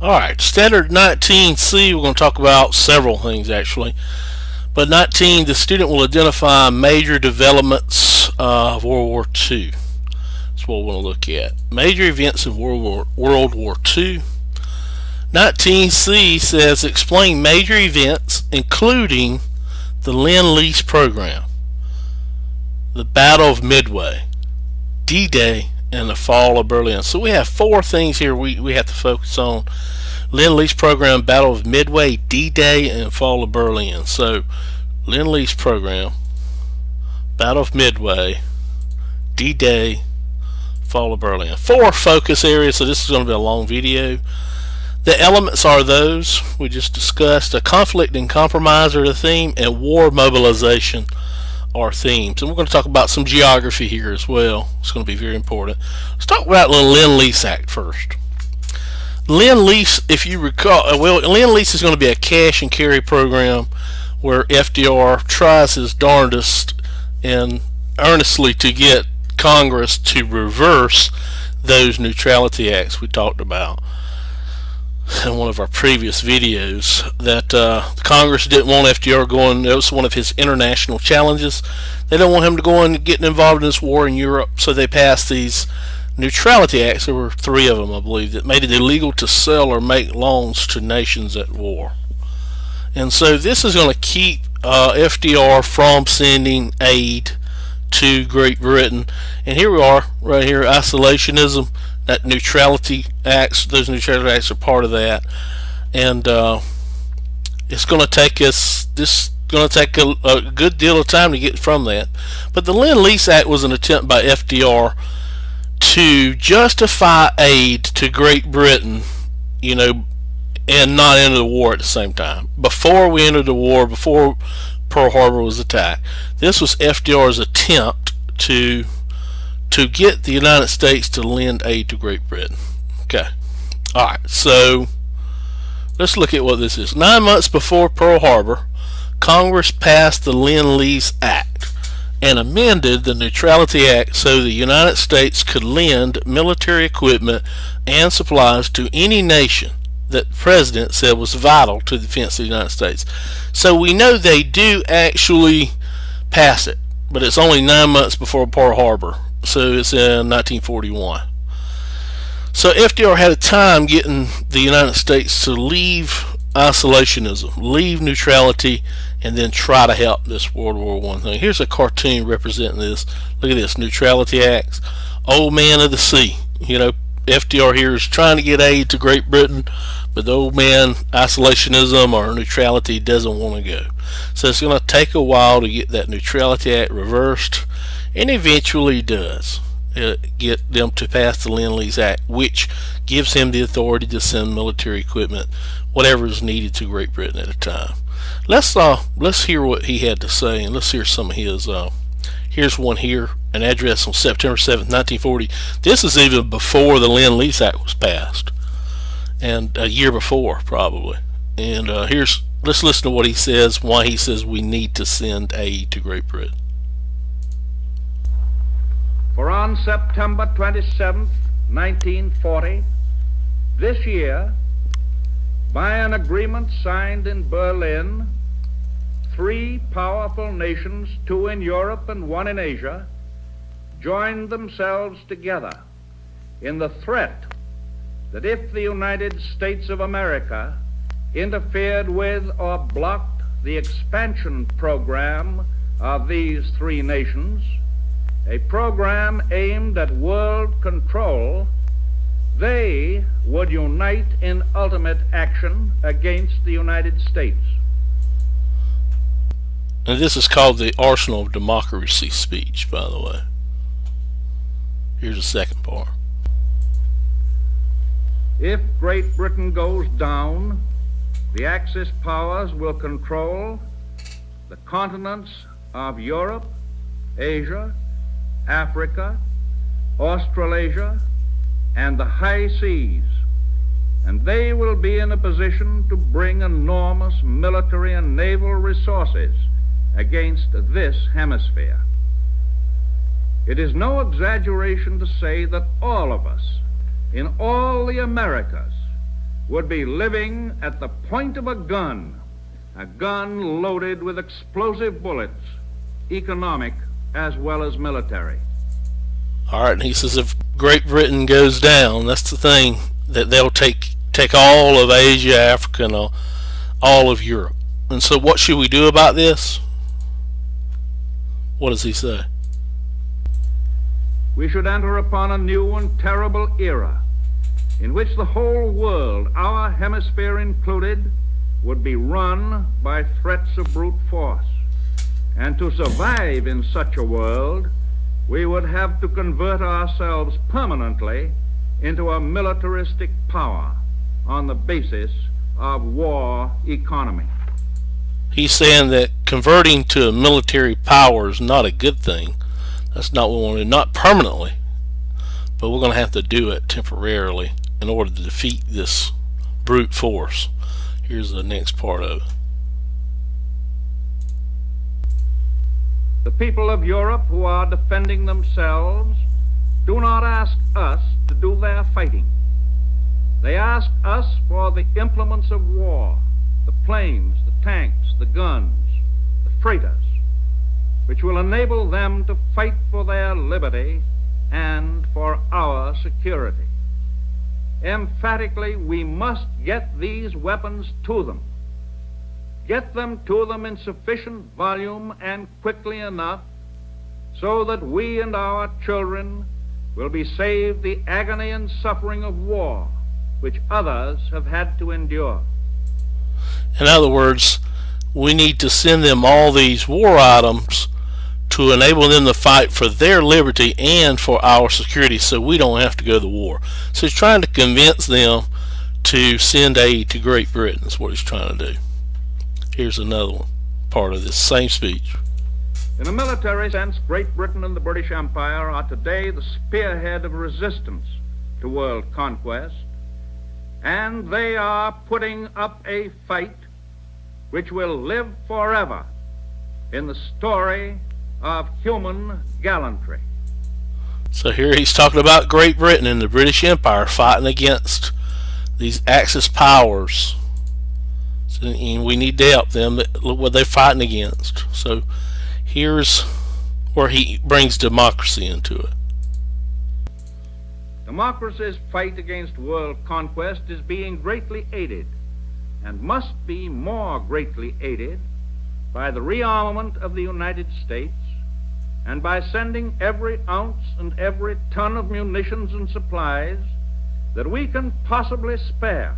Alright, Standard 19C, we're going to talk about several things actually. But 19, the student will identify major developments of World War II. That's what we're going to look at. Major events in World War II. 19C says explain major events including the Lend-lease program, the Battle of Midway, D-Day, and the fall of Berlin. So we have four things here we have to focus on: Lend-lease program, Battle of Midway, D-Day, and fall of Berlin. So Lend-lease program, Battle of Midway, D-Day, fall of Berlin. Four focus areas, so this is going to be a long video. The elements are those we just discussed. A conflict and compromise are the theme, and war mobilization are themes. And we're going to talk about some geography here as well. It's going to be very important. Let's talk about the Lend-lease Act first. Lend-lease, if you recall, Lend-lease is going to be a cash and carry program where FDR tries his darndest and earnestly to get Congress to reverse those neutrality acts we talked about in one of our previous videos, that Congress didn't want FDR going. That was one of his international challenges. They don't want him to go and getting involved in this war in Europe, so they passed these neutrality acts. There were three of them, I believe, that made it illegal to sell or make loans to nations at war. And so this is going to keep FDR from sending aid to Great Britain. And here we are, right here, isolationism. That neutrality acts, those neutrality acts are part of that, and it's going to take us. This is going to take a good deal of time to get from that. But the Lend-lease Act was an attempt by FDR to justify aid to Great Britain, you know, and not enter the war at the same time. Before we entered the war, before Pearl Harbor was attacked, this was FDR's attempt to get the United States to lend aid to Great Britain. Okay. Alright, so let's look at what this is. 9 months before Pearl Harbor, Congress passed the Lend-lease Act and amended the Neutrality Act so the United States could lend military equipment and supplies to any nation that the President said was vital to the defense of the United States. So we know they do actually pass it, but it's only 9 months before Pearl Harbor. So it's in 1941. So FDR had a time getting the United States to leave isolationism, leave neutrality, and then try to help this World War I thing. Here's a cartoon representing this. Look at this, neutrality acts. Old man of the sea. You know, FDR here is trying to get aid to Great Britain, but the old man, isolationism or neutrality, doesn't want to go. So it's going to take a while to get that Neutrality Act reversed, and eventually does get them to pass the Lend-lease Act, which gives him the authority to send military equipment, whatever is needed, to Great Britain at a time. Let's hear what he had to say, and let's hear some of his. Here's one here, an address on September 7th, 1940. This is even before the Lend-lease Act was passed, and a year before probably. And let's listen to what he says, why he says we need to send aid to Great Britain. For on September 27th, 1940, this year, by an agreement signed in Berlin, 3 powerful nations, 2 in Europe and 1 in Asia, joined themselves together in the threat that if the United States of America interfered with or blocked the expansion program of these 3 nations, a program aimed at world control, they would unite in ultimate action against the United States. And this is called the Arsenal of Democracy speech, by the way. Here's the second part. If Great Britain goes down, the Axis powers will control the continents of Europe, Asia, Africa, Australasia, and the high seas, and they will be in a position to bring enormous military and naval resources against this hemisphere. It is no exaggeration to say that all of us in all the Americas would be living at the point of a gun loaded with explosive bullets, economic as well as military. All right, and he says if Great Britain goes down, that's the thing, that they'll take all of Asia, Africa, and all of Europe. And so what should we do about this? What does he say? We should enter upon a new and terrible era in which the whole world, our hemisphere included, would be run by threats of brute force. And to survive in such a world, we would have to convert ourselves permanently into a militaristic power on the basis of war economy. He's saying that converting to a military power is not a good thing. That's not what we want to do, not permanently, but we're going to have to do it temporarily in order to defeat this brute force. Here's the next part of it. The people of Europe who are defending themselves do not ask us to do their fighting. They ask us for the implements of war, the planes, the tanks, the guns, the freighters, which will enable them to fight for their liberty and for our security. Emphatically, we must get these weapons to them. Get them to them in sufficient volume and quickly enough so that we and our children will be saved the agony and suffering of war which others have had to endure. In other words, we need to send them all these war items to enable them to fight for their liberty and for our security so we don't have to go to war. So he's trying to convince them to send aid to Great Britain is what he's trying to do. Here's another one, part of this same speech. In a military sense, Great Britain and the British Empire are today the spearhead of resistance to world conquest, and they are putting up a fight which will live forever in the story of human gallantry. So here he's talking about Great Britain and the British Empire fighting against these Axis powers. So, and we need to help them. Look what they're fighting against. So here's where he brings democracy into it. Democracy's fight against world conquest is being greatly aided, and must be more greatly aided, by the rearmament of the United States, and by sending every ounce and every ton of munitions and supplies that we can possibly spare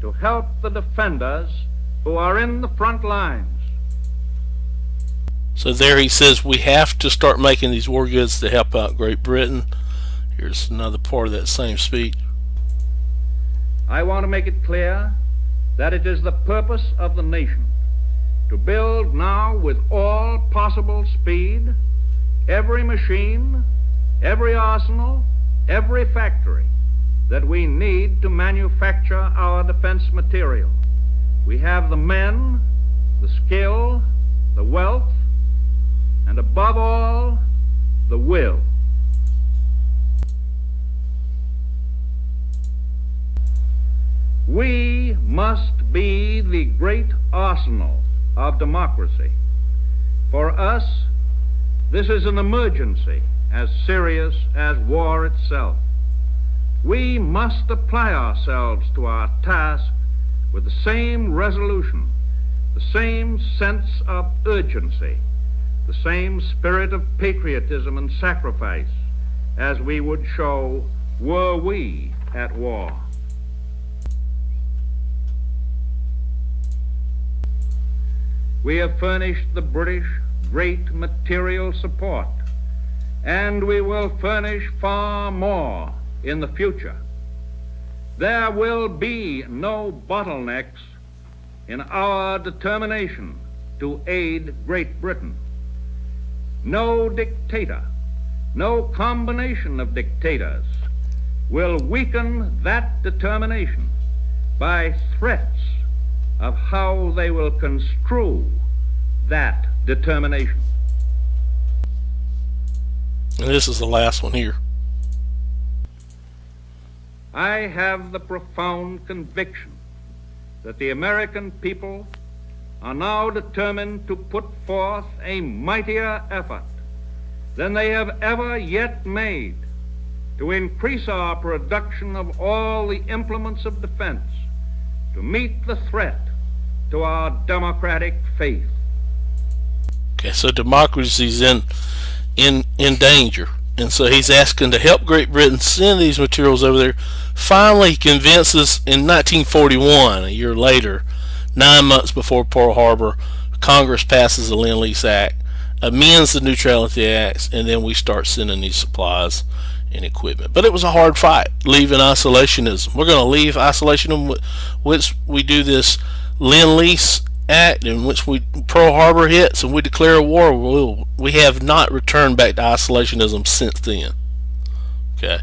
to help the defenders who are in the front lines. So there he says we have to start making these war goods to help out Great Britain. Here's another part of that same speech. I want to make it clear that it is the purpose of the nation to build now with all possible speed every machine, every arsenal, every factory that we need to manufacture our defense material. We have the men, the skill, the wealth, and above all, the will. We must be the great arsenal of democracy. For us, this is an emergency as serious as war itself. We must apply ourselves to our task with the same resolution, the same sense of urgency, the same spirit of patriotism and sacrifice as we would show were we at war. We have furnished the British great material support, and we will furnish far more in the future. There will be no bottlenecks in our determination to aid Great Britain. No dictator, no combination of dictators will weaken that determination by threats of how they will construe that determination. And this is the last one here. I have the profound conviction that the American people are now determined to put forth a mightier effort than they have ever yet made to increase our production of all the implements of defense to meet the threat to our democratic faith. Okay, so democracy's in danger, and so he's asking to help Great Britain send these materials over there. Finally, he convinces in 1941, a year later, 9 months before Pearl Harbor, Congress passes the Lend-Lease Act, amends the Neutrality Acts, and then we start sending these supplies and equipment. But it was a hard fight, leaving isolationism. We're going to leave isolationism, which we do this Lend-Lease Act, in which Pearl Harbor hits and we declare a war. We have not returned back to isolationism since then. Okay.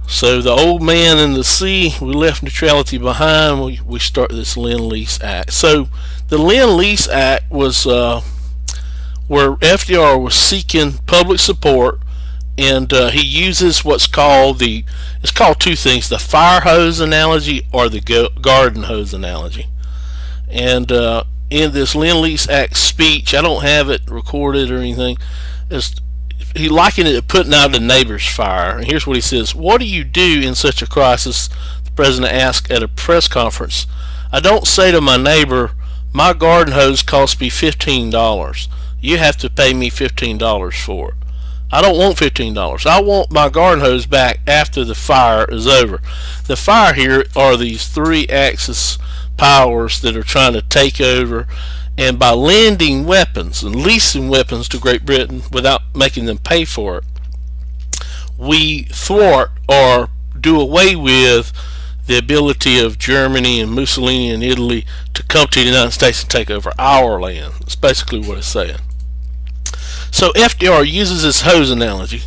So the old man in the sea, we left neutrality behind. We start this Lend-Lease Act. So the Lend-Lease Act was where FDR was seeking public support, and he uses what's called it's called two things: the fire hose analogy or the garden hose analogy. And in this Lend-Lease Act speech, I don't have it recorded or anything, he likened it to putting out a neighbor's fire. And here's what he says: "What do you do in such a crisis?" The president asked at a press conference. "I don't say to my neighbor, my garden hose cost me $15. You have to pay me $15 for it. I don't want $15. I want my garden hose back after the fire is over." The fire here are these three Axis powers that are trying to take over, and by lending weapons and leasing weapons to Great Britain without making them pay for it, we thwart or do away with the ability of Germany and Mussolini and Italy to come to the United States and take over our land. That's basically what it's saying. So FDR uses this hose analogy.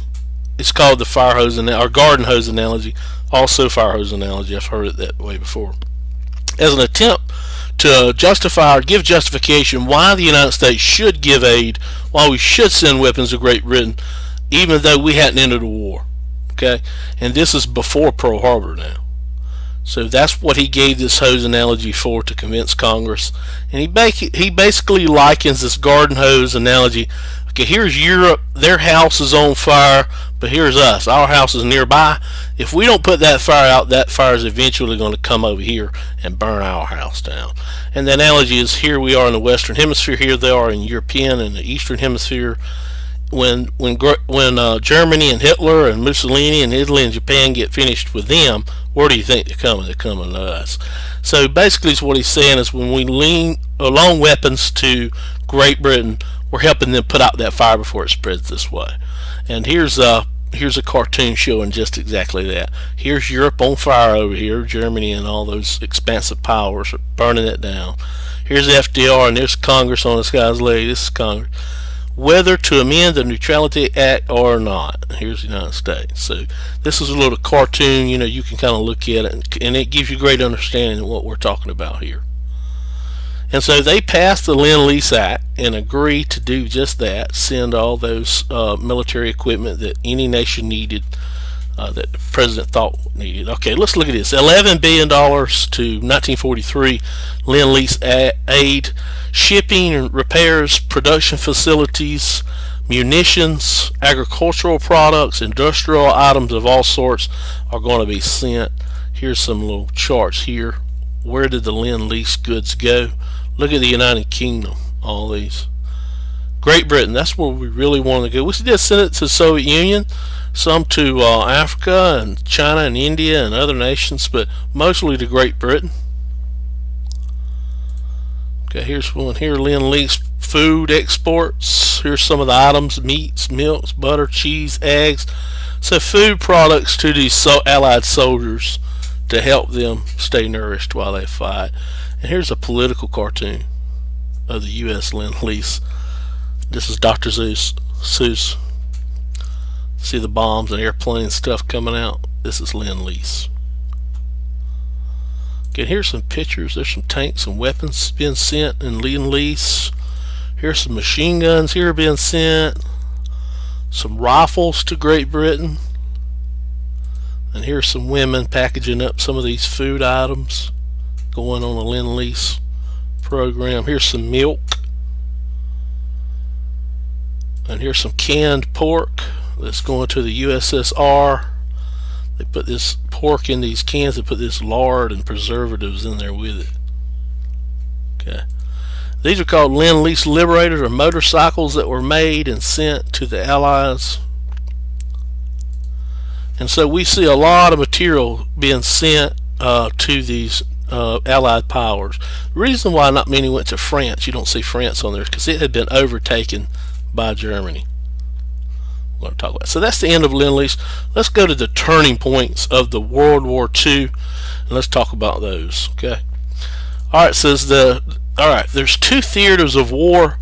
It's called the fire hose or garden hose analogy, also fire hose analogy. I've heard it that way before, as an attempt to justify or give justification why the United States should give aid, why we should send weapons to Great Britain, even though we hadn't entered a war. Okay, and this is before Pearl Harbor now. So that's what he gave this hose analogy for, to convince Congress. And he basically likens this garden hose analogy. Okay, here's Europe, their house is on fire, but here's us, our house is nearby. If we don't put that fire out, that fire is eventually going to come over here and burn our house down. And the analogy is, here we are in the Western Hemisphere, here they are in European and the Eastern Hemisphere. When Germany and Hitler and Mussolini and Italy and Japan get finished with them, where do you think they're coming? They're coming to us. So basically what he's saying is, when we loan weapons to Great Britain, we're helping them put out that fire before it spreads this way. And here's a cartoon showing just exactly that. Here's Europe on fire over here, Germany and all those expansive powers are burning it down. Here's FDR, and there's Congress on this guy's leg. This is Congress. Whether to amend the Neutrality Act or not. Here's the United States. So this is a little cartoon, you can kind of look at it, and it gives you great understanding of what we're talking about here. And so they passed the Lend-Lease Act and agreed to do just that, send all those military equipment that any nation needed, that the president thought needed. Okay, let's look at this. $11 billion to 1943 Lend-Lease aid, shipping and repairs, production facilities, munitions, agricultural products, industrial items of all sorts are going to be sent. Here's some little charts here. Where did the Lend-Lease goods go? Look at the United Kingdom, all these. Great Britain, that's where we really want to go. We did send it to the Soviet Union, some to Africa and China and India and other nations, but mostly to Great Britain. Okay, here's one here, Lend-Lease food exports. Here's some of the items: meats, milks, butter, cheese, eggs. So food products to these Allied soldiers to help them stay nourished while they fight. And here's a political cartoon of the U.S. Lend-Lease. This is Dr. Seuss. See the bombs and airplane stuff coming out? This is Lend-Lease. Okay, here's some pictures. There's some tanks and weapons being sent in Lend-Lease. Here's some machine guns here being sent. Some rifles to Great Britain. And here's some women packaging up some of these food items going on a Lend-lease program. Here's some milk. And here's some canned pork that's going to the USSR. They put this pork in these cans. They put this lard and preservatives in there with it. Okay. These are called Lend-lease Liberators, or motorcycles that were made and sent to the Allies. And so we see a lot of material being sent to these Allied powers. The reason why not many went to France, you don't see France on there, is because it had been overtaken by Germany. We're going to talk about. So that's the end of Lend-lease. Let's go to the turning points of the World War II, and let's talk about those. Okay. All right. Says there's two theaters of war,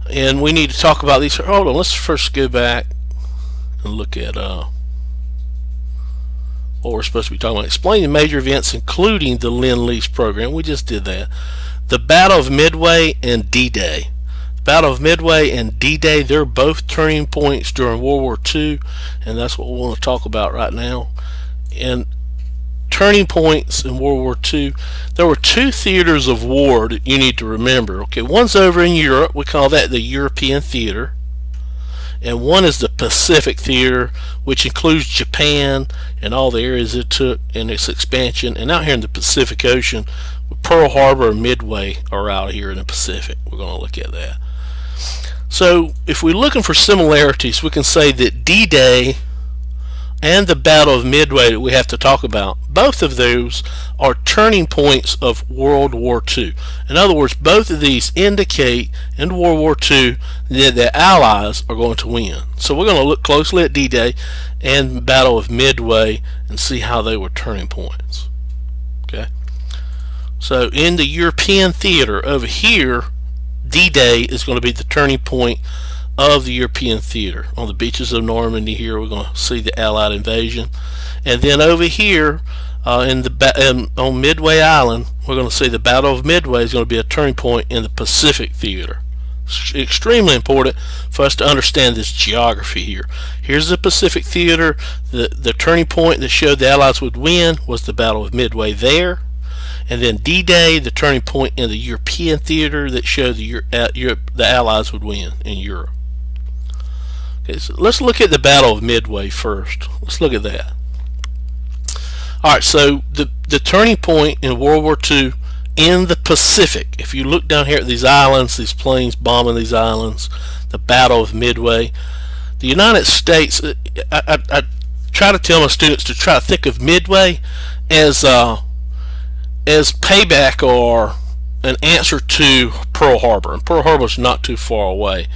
and we need to talk about these. Hold on. Let's first go back and look at what we're supposed to be talking about. Explain the major events, including the Lend-lease program. We just did that. The Battle of Midway and D-Day. Battle of Midway and D-Day, they're both turning points during World War II, and that's what we want to talk about right now. And turning points in World War II, there were two theaters of war that you need to remember. Okay, one's over in Europe. We call that the European theater, and one is the Pacific theater, which includes Japan and all the areas it took in its expansion. And out here in the Pacific Ocean, Pearl Harbor and Midway are out here in the Pacific. We're going to look at that. So if we're looking for similarities, we can say that D-Day and the Battle of Midway that we have to talk about, both of those are turning points of World War II. In other words, both of these indicate in World War II that the Allies are going to win. So we're going to look closely at D-Day and the Battle of Midway and see how they were turning points. Okay. So in the European theater over here, D-Day is going to be the turning point of the European theater. On the beaches of Normandy here, we're going to see the Allied invasion. And then over here on Midway Island, we're going to see the Battle of Midway is going to be a turning point in the Pacific theater. It's extremely important for us to understand this geography here. Here's the Pacific theater. The turning point that showed the Allies would win was the Battle of Midway there. And then D-Day, the turning point in the European theater that showed the Allies would win in Europe. Okay, so let's look at the Battle of Midway first. Let's look at that. Alright, so the turning point in World War II in the Pacific, if you look down here at these islands, these planes bombing these islands, the Battle of Midway, the United States, I try to tell my students to try to think of Midway as payback or an answer to Pearl Harbor, and Pearl Harbor is not too far away.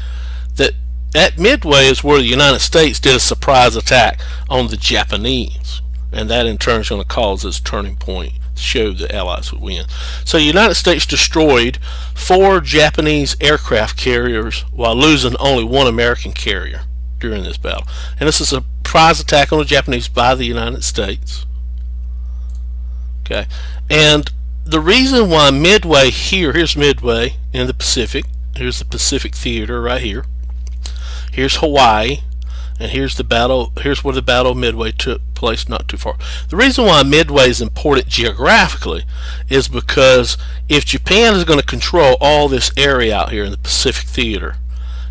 That at Midway is where the United States did a surprise attack on the Japanese, and that in turn is going to cause this turning point to show the Allies would win. So the United States destroyed 4 Japanese aircraft carriers while losing only 1 American carrier during this battle. And this is a surprise attack on the Japanese by the United States. Okay, and the reason why Midway here's Midway in the Pacific. Here's the Pacific theater right here. Here's Hawaii, and here's where the Battle of Midway took place, not too far. The reason why Midway is important geographically is because if Japan is going to control all this area out here in the Pacific theater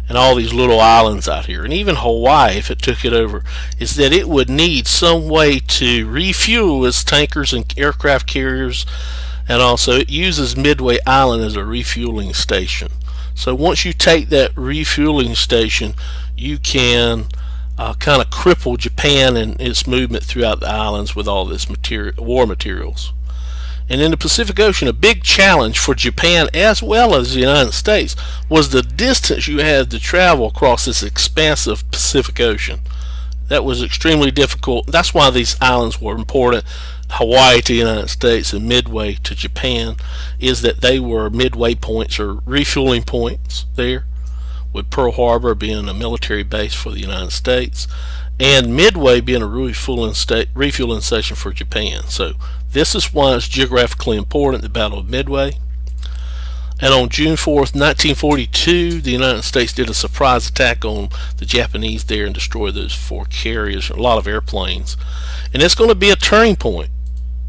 and all these little islands out here, and even Hawaii if it took it over, is that it would need some way to refuel its tankers and aircraft carriers, and also it uses Midway Island as a refueling station. So once you take that refueling station, you can kind of cripple Japan and its movement throughout the islands with all this war materials. And in the Pacific Ocean, a big challenge for Japan as well as the United States was the distance you had to travel across this expansive Pacific Ocean. That was extremely difficult. That's why these islands were important. Hawaii to the United States and Midway to Japan, is that they were midway points or refueling points there, with Pearl Harbor being a military base for the United States and Midway being a refueling station for Japan. So this is why it's geographically important, the Battle of Midway. And on June 4th, 1942, the United States did a surprise attack on the Japanese there and destroyed those 4 carriers, a lot of airplanes. And it's going to be a turning point,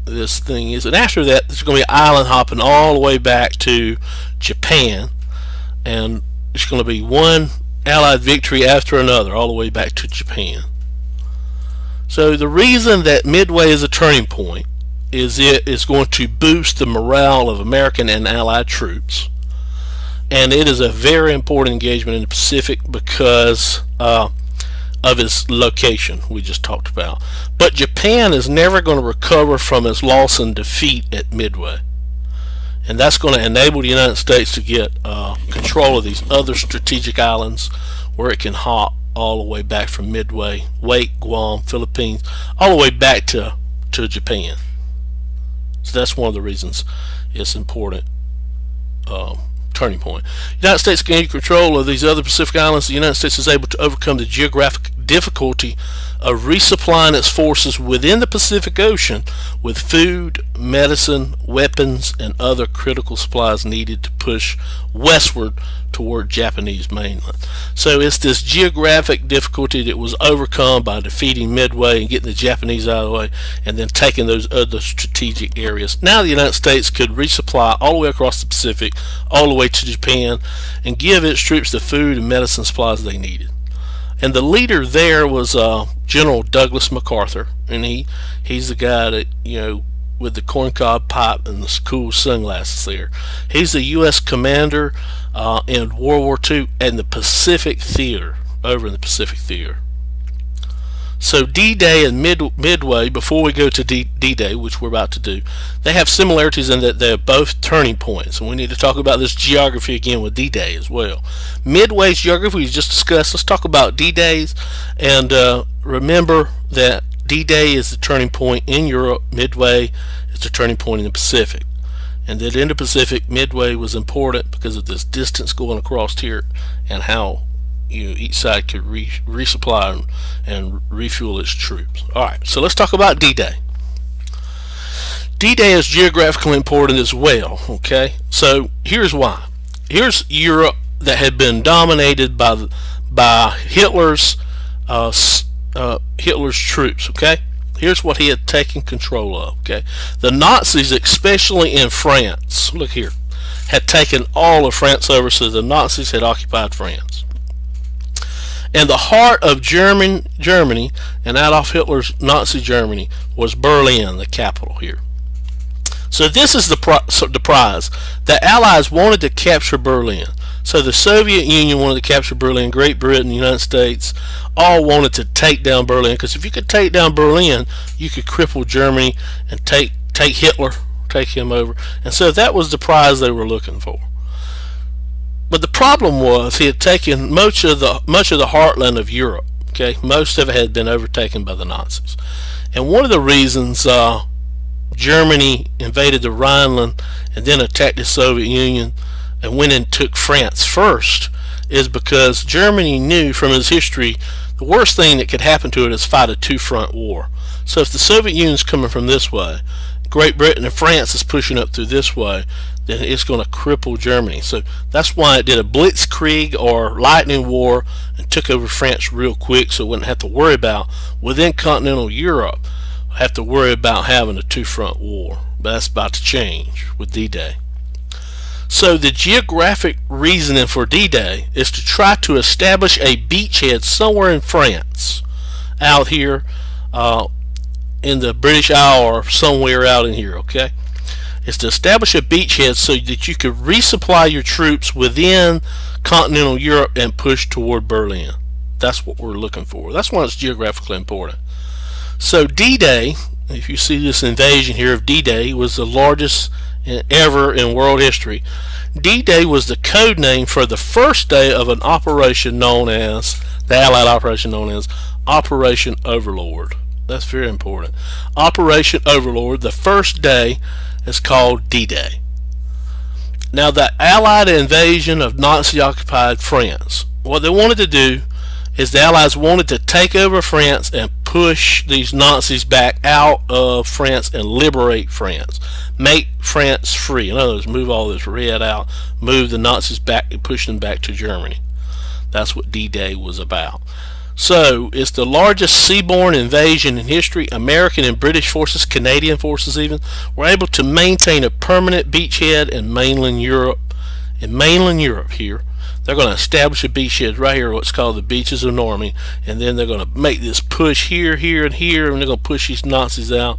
this thing is. And after that, there's going to be island hopping all the way back to Japan. And it's going to be one Allied victory after another, all the way back to Japan. So the reason that Midway is a turning point is it is going to boost the morale of American and Allied troops, and it is a very important engagement in the Pacific because of its location we just talked about. But Japan is never going to recover from its loss and defeat at Midway, and that's going to enable the United States to get control of these other strategic islands where it can hop all the way back from Midway, Wake, Guam, Philippines, all the way back to Japan. So that's one of the reasons it's important turning point. The United States gained control of these other Pacific islands. The United States is able to overcome the geographic difficulty of resupplying its forces within the Pacific Ocean with food, medicine, weapons, and other critical supplies needed to push westward toward Japanese mainland. So it's this geographic difficulty that was overcome by defeating Midway and getting the Japanese out of the way, and then taking those other strategic areas. Now the United States could resupply all the way across the Pacific, all the way to Japan, and give its troops the food and medicine supplies they needed. And the leader there was General Douglas MacArthur, and he's the guy that, you know, with the corncob pipe and the cool sunglasses there. He's the U.S. commander in World War II and the Pacific Theater, over in the Pacific Theater. So D-Day and Midway, before we go to D-Day, which we're about to do, they have similarities in that they're both turning points, and we need to talk about this geography again with D-Day as well. Midway's geography we just discussed. Let's talk about D-Days, and remember that D-Day is the turning point in Europe, Midway is the turning point in the Pacific, and that in the Pacific, Midway was important because of this distance going across here and how each side could resupply and refuel its troops. Alright, so let's talk about D-Day. D-Day is geographically important as well. Okay, so here's why. Here's Europe that had been dominated by Hitler's troops. Okay, here's what he had taken control of. Okay, the Nazis, especially in France, look here, had taken all of France over, so the Nazis had occupied France. And the heart of Germany and Adolf Hitler's Nazi Germany was Berlin, the capital here. So this is the prize. The Allies wanted to capture Berlin. So the Soviet Union wanted to capture Berlin, Great Britain, the United States, all wanted to take down Berlin, because if you could take down Berlin, you could cripple Germany and take Hitler, take him over. And so that was the prize they were looking for. But the problem was he had taken much of the heartland of Europe. Okay, most of it had been overtaken by the Nazis, and one of the reasons Germany invaded the Rhineland and then attacked the Soviet Union and went and took France first is because Germany knew from its history the worst thing that could happen to it is fight a two-front war. So if the Soviet Union is coming from this way, Great Britain and France is pushing up through this way, then it's going to cripple Germany. So that's why it did a blitzkrieg or lightning war and took over France real quick, so it wouldn't have to worry about within continental Europe have to worry about having a two-front war. But that's about to change with D-Day. So the geographic reasoning for D-Day is to try to establish a beachhead somewhere in France, out here in the British Isle or somewhere out in here. Okay, it's to establish a beachhead so that you could resupply your troops within continental Europe and push toward Berlin. That's what we're looking for. That's why it's geographically important. So D-Day, if you see this invasion here of D-Day, was the largest ever in world history. D-Day was the code name for the first day of an operation known as, the Allied operation known as Operation Overlord. That's very important. Operation Overlord, the first day, is called D-Day. Now the Allied invasion of Nazi-occupied France, what they wanted to do is the Allies wanted to take over France and push these Nazis back out of France and liberate France. make France free. In other words, move all this red out, move the Nazis back and push them back to Germany. That's what D-Day was about. So it's the largest seaborne invasion in history. American and British forces, Canadian forces even, were able to maintain a permanent beachhead in mainland Europe. In mainland Europe here, they're going to establish a beachhead right here, what's called the beaches of Normandy, and then they're going to make this push here, here, and here, and they're going to push these Nazis out,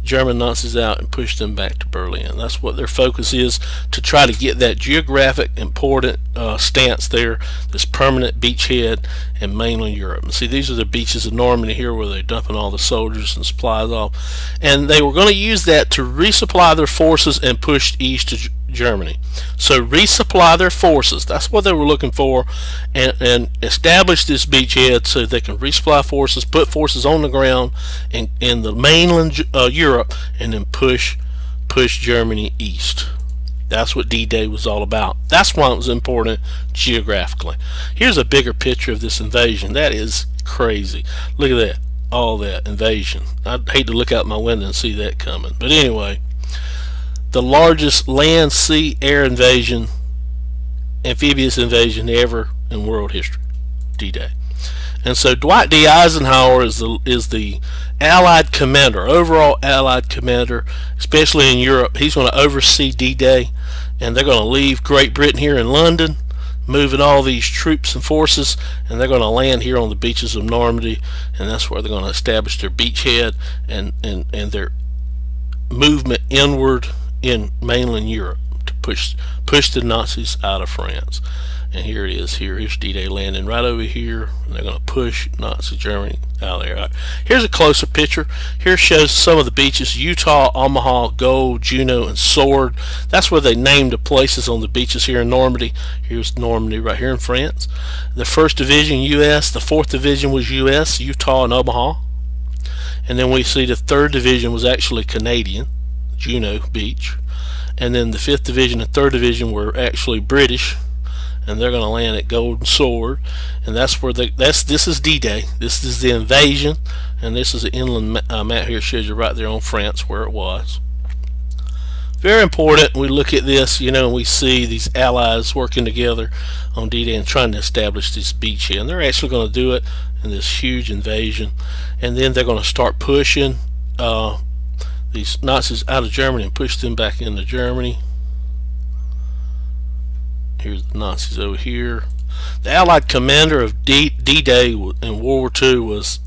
German Nazis out, and push them back to Berlin. That's what their focus is, to try to get that geographic important stance there, this permanent beachhead in mainland Europe. And see, these are the beaches of Normandy here where they're dumping all the soldiers and supplies off. And they were going to use that to resupply their forces and push east to Germany. So resupply their forces, that's what they were looking for, and establish this beachhead so they can resupply forces, put forces on the ground in the mainland Europe, and then push Germany east. That's what D-Day was all about. That's why it was important geographically. Here's a bigger picture of this invasion. That is crazy. Look at that, all that invasion. I'd hate to look out my window and see that coming, but anyway, the largest land, sea, air invasion, amphibious invasion ever in world history, D-Day. And so Dwight D. Eisenhower is the Allied commander, overall Allied commander, especially in Europe. He's going to oversee D-Day, and they're going to leave Great Britain here in London, moving all these troops and forces, and they're going to land here on the beaches of Normandy, and that's where they're going to establish their beachhead and their movement inward in mainland Europe to push the Nazis out of France. And here it is. Here's D-Day landing right over here, and they're going to push Nazi Germany out of there. Right. Here's a closer picture. Here shows some of the beaches: Utah, Omaha, Gold, Juno, and Sword. That's where they named the places on the beaches here in Normandy. Here's Normandy right here in France. The 1st Division, U.S. The 4th Division was U.S., Utah and Omaha. And then we see the 3rd Division was actually Canadian, Juno Beach. And then the 5th Division and 3rd Division were actually British, and they're going to land at Golden Sword. And that's where this is D-Day. This is the invasion, and this is the inland map here, shows you right there on France where it was. Very important. We look at this, and we see these allies working together on D-Day and trying to establish this beachhead. And they're actually going to do it in this huge invasion, and then they're going to start pushing these Nazis out of Germany and push them back into Germany. Here's the Nazis over here. The Allied commander of D-Day in World War II was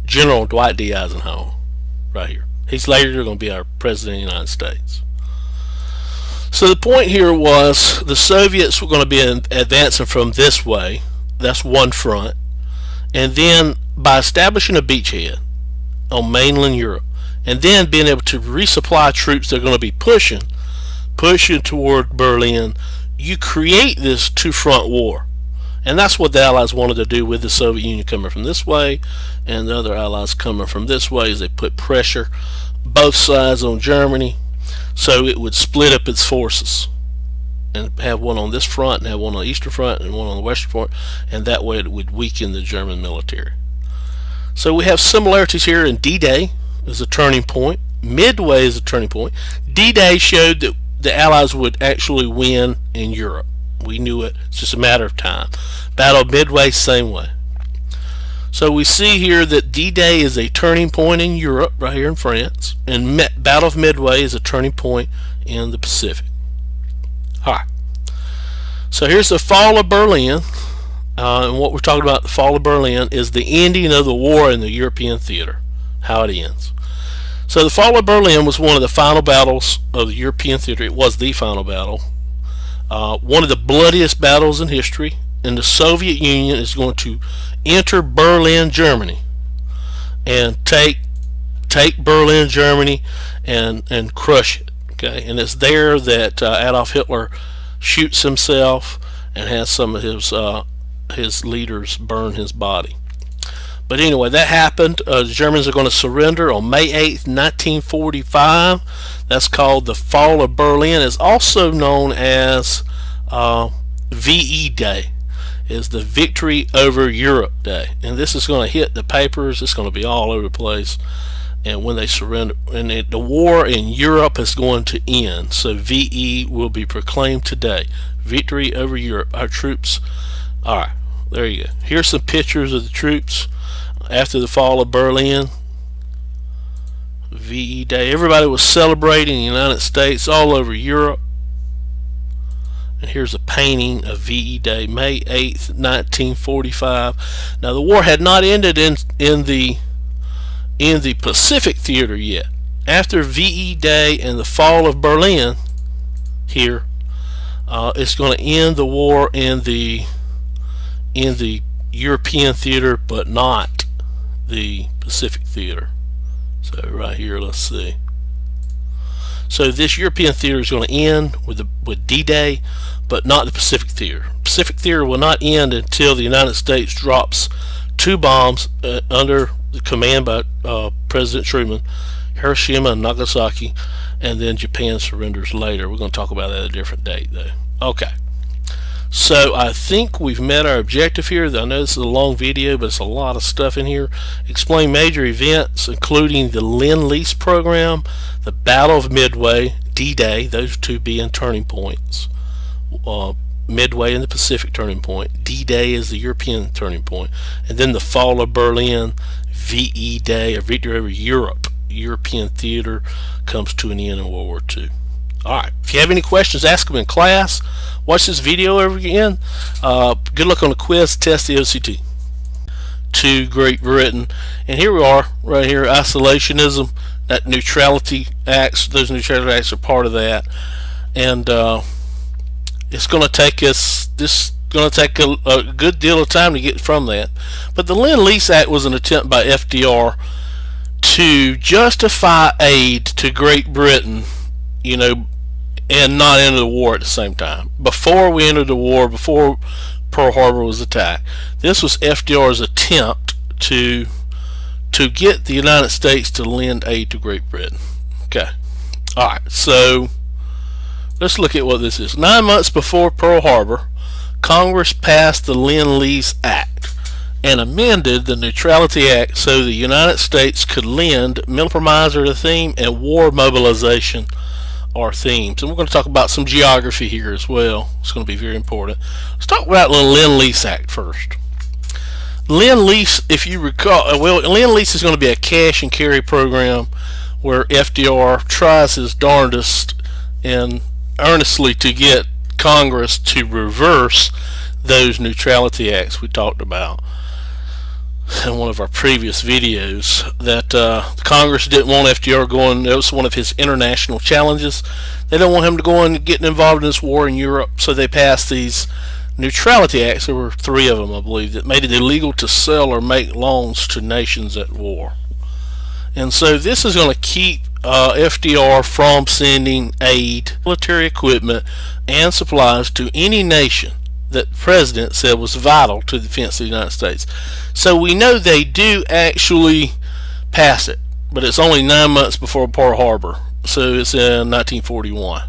General Dwight D. Eisenhower, right here. He's later going to be our President of the United States. So the point here was the Soviets were going to be advancing from this way. That's one front. And then by establishing a beachhead on mainland Europe, and then being able to resupply troops they're going to be pushing toward Berlin, you create this two-front war. And that's what the Allies wanted to do with the Soviet Union coming from this way and the other Allies coming from this way, is they put pressure both sides on Germany so it would split up its forces and have one on this front and have one on the eastern front and one on the western front, and that way it would weaken the German military. So we have similarities here in D-Day is a turning point. Midway is a turning point. D-Day showed that the Allies would actually win in Europe. We knew it. It's just a matter of time. Battle of Midway, same way. So we see here that D-Day is a turning point in Europe, right here in France, and Battle of Midway is a turning point in the Pacific. Alright. So here's the fall of Berlin. And what we're talking about, the fall of Berlin, is the ending of the war in the European theater. How it ends. So the fall of Berlin was one of the final battles of the European theater. It was the final battle. One of the bloodiest battles in history. And the Soviet Union is going to enter Berlin, Germany, and take Berlin, Germany, and crush it. Okay, and it's there that Adolf Hitler shoots himself and has some of his leaders burn his body. But anyway, that happened. The Germans are going to surrender on May 8th, 1945. That's called the Fall of Berlin. It's also known as VE Day, is the Victory Over Europe Day. And this is going to hit the papers. It's going to be all over the place. and when they surrender, and the war in Europe is going to end. So VE will be proclaimed today. Victory over Europe. Our troops. Alright, there you go. Here's some pictures of the troops after the fall of Berlin. VE Day. Everybody was celebrating in the United States, all over Europe. And here's a painting of VE Day, May 8th, 1945. Now the war had not ended in the Pacific theater yet. After VE Day and the fall of Berlin, here, it's going to end the war in the European theater, but not the Pacific theater. So right here, let's see. So this European theater is going to end with D-Day, but not the Pacific theater. Pacific theater will not end until the United States drops 2 bombs under the command by President Truman, Hiroshima and Nagasaki, and then Japan surrenders later. We're going to talk about that at a different date, though. Okay. So I think we've met our objective here. I know this is a long video, but it's a lot of stuff in here. Explain major events, including the Lend-lease program, the Battle of Midway, D-Day, those two being turning points. Midway in the Pacific turning point. D-Day is the European turning point. And then the fall of Berlin, VE Day, or Victory over Europe. European theater comes to an end in World War II. Alright, if you have any questions, ask them in class. Watch this video over again. Good luck on the quiz, test the EOCT. To Great Britain. And here we are, right here, isolationism, that neutrality acts, those neutrality acts are part of that. And it's going to take us, a good deal of time to get from that. But the Lend-lease Act was an attempt by FDR to justify aid to Great Britain, you know, and not enter the war at the same time. Before we entered the war, before Pearl Harbor was attacked, this was FDR's attempt to get the United States to lend aid to Great Britain. Okay. Alright, so let's look at what this is. 9 months before Pearl Harbor, Congress passed the Lend-lease Act and amended the Neutrality Act so the United States could lend. Militarize are the theme, and war mobilization are themes. And we're going to talk about some geography here as well. It's going to be very important. Let's talk about the Lend-lease Act first. Lend-lease, if you recall, well, Lend-lease is going to be a cash and carry program where FDR tries his darndest and earnestly to get Congress to reverse those neutrality acts we talked about in one of our previous videos, that Congress didn't want FDR going. That was one of his international challenges. They don't want him to go and get involved in this war in Europe, so they passed these neutrality acts. There were 3 of them, I believe, that made it illegal to sell or make loans to nations at war. And so this is going to keep FDR from sending aid, military equipment, and supplies to any nation that the president said was vital to the defense of the United States. So we know they do actually pass it, but it's only 9 months before Pearl Harbor, so it's in 1941.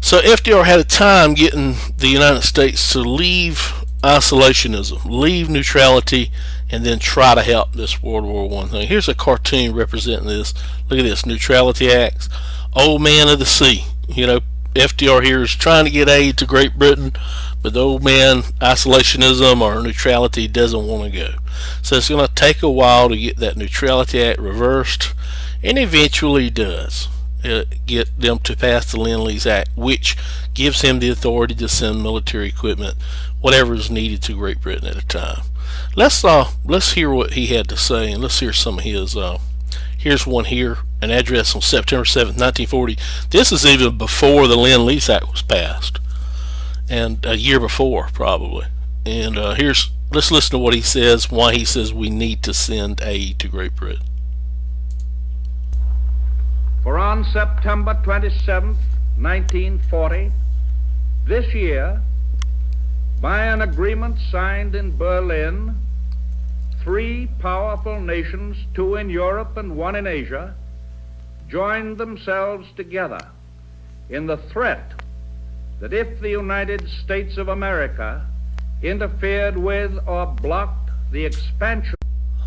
So FDR had a time getting the United States to leave isolationism, leave neutrality, and then try to help this World War I thing. Here's a cartoon representing this. Look at this, neutrality acts. Old man of the sea. You know, FDR here is trying to get aid to Great Britain, but the old man, isolationism or neutrality, doesn't want to go. So it's going to take a while to get that Neutrality Act reversed, and eventually does get them to pass the Lend-lease Act, which gives him the authority to send military equipment, whatever is needed, to Great Britain at a time. Let's hear what he had to say, and let's hear some of his. Here's one here, an address on September 7th, 1940. This is even before the Lend-lease Act was passed, and a year before probably. And let's listen to what he says, why he says we need to send aid to Great Britain. For on September 27th, 1940, this year, by an agreement signed in Berlin, 3 powerful nations, 2 in Europe and 1 in Asia, joined themselves together in the threat that if the United States of America interfered with or blocked the expansion.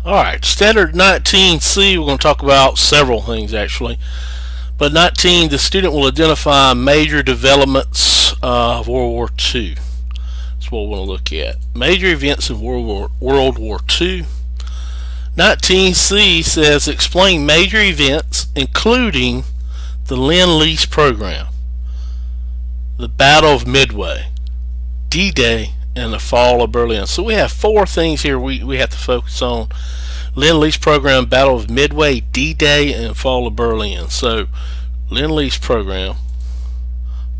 Alright, Standard 19C, we're going to talk about several things actually. But 19, the student will identify major developments of World War II. That's what we want to look at. Major events in World War II. 19C says explain major events including the Lend-lease program, the Battle of Midway, D-Day, and the fall of Berlin. So we have four things here we have to focus on. Lend-lease program, Battle of Midway, D-Day, and fall of Berlin. So Lend-lease program,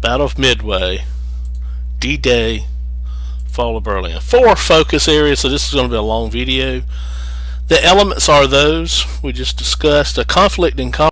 Battle of Midway, D-Day, fall of Berlin. Four focus areas, so this is going to be a long video. The elements are those we just discussed: a conflict in